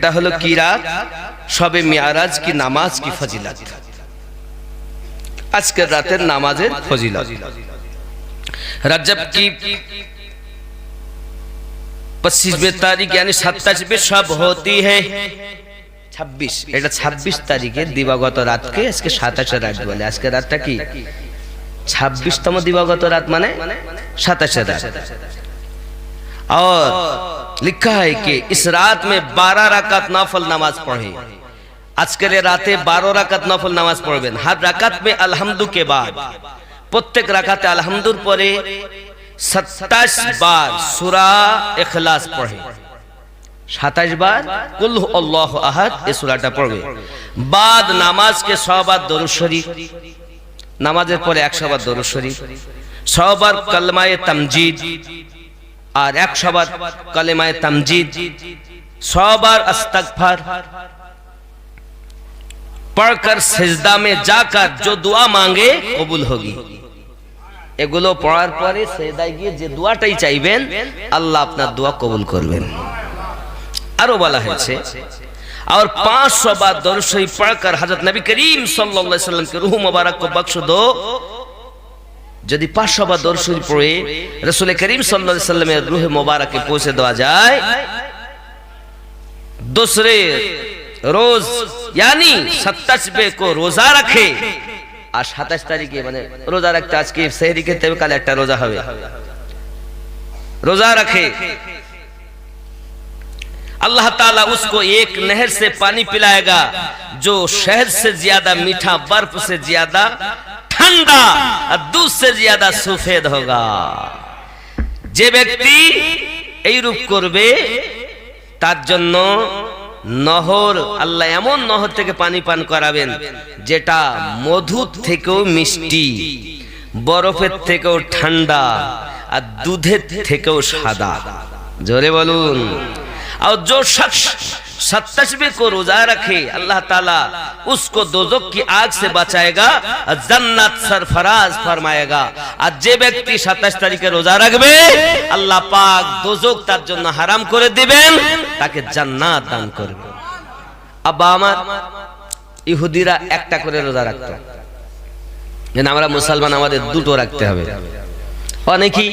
এটা হলো কি রাত? শবে মিরাজ কি নামাজ কি ফজিলত। আজকের রাতের নামাজের ফজিলত। रजब की 25 तारीख यानी 27 शब होती है 26 এটা 26 তারিখের দিবাগত রাতকে আজকে 27 রাত বলে। আজকে রাতটা কি 26তম দিবাগত রাত মানে 27 रात। और लिखा है कि इस रात में 12 रकात नफल नमाज पढ़े। आज के राते 12 रकात नफल नमाज पढ़বেন। हर रकात में अलहम्दु के बाद प्रत्येक रकाते अलहम्दुर परे 27 बार सूरा इखलास पढ़े, 27 बार कुल अल्लाहु अहद ये सूराटा पढ़বে। बाद नामाज के 100 बार दरूद शरीफ, नामाजेर परे 100 बार दरूद शरीफ, 100 बार कलमाए तमजीद और 100 बार कलमाए तमजीद, 100 बार इस्तगफार पढ़कर सिजदा में जाकर जो दुआ मांगे कबूल होगी। এগুলো পড়ার পরে সিজদায় গিয়ে যে দোয়াটাই চাইবেন আল্লাহ আপনার দোয়া কবুল করবেন। আরো বলা হয়েছে और 500 बार दरूद शरीफ पढ़कर हजरत नबी करीम सल्लल्लाहु अलैहि वसल्लम के रूह मुबारक को बख्श दो। यदि 500 बार दरूद शरीफ पढ़े रसूल करीम सल्लल्लाहु अलैहि वसल्लम के रूह मुबारक के पहुंचे देवा जाए, दूसरे रोज यानी 27 को रोजा रखे আর 27 তারিখে মানে রোজা রাখতে আজকে সেহরি খেতে হবে, কাল একটা রোজা হবে, रोजा रखे अल्लाह ताला उसको एक नहर से पानी पिलाएगा जो शहद से ज्यादा मीठा, बर्फ से ज्यादा ठंडा और दूध से ज्यादा सफेद होगा। যে ব্যক্তি এই রূপ করবে তার জন্য নহর আল্লাহ এমন নহর থেকে পানি পান করাবেন যেটা মধুর থেকেও মিষ্টি, বরফের থেকেও ঠান্ডা আর দুধের থেকেও সাদা। জোরে বলুন। और जो शख्स 27 को रोजा रखे अल्लाह ताला उसको दोजख की आग से बचाएगा, जन्नत सरफराज फरमाएगा। और जे व्यक्ति 27 तारीखे रोजा रखबे अल्लाह पाक दोजख तार जन्य हाराम करे दिबेन, ताके জান্নাত দান করবে। আব্বা আমার ইহুদিরা একটা করে রোজা রাখতো, আমরা মুসলমান আমাদের দুটো রাখতে হবে। অনেকেই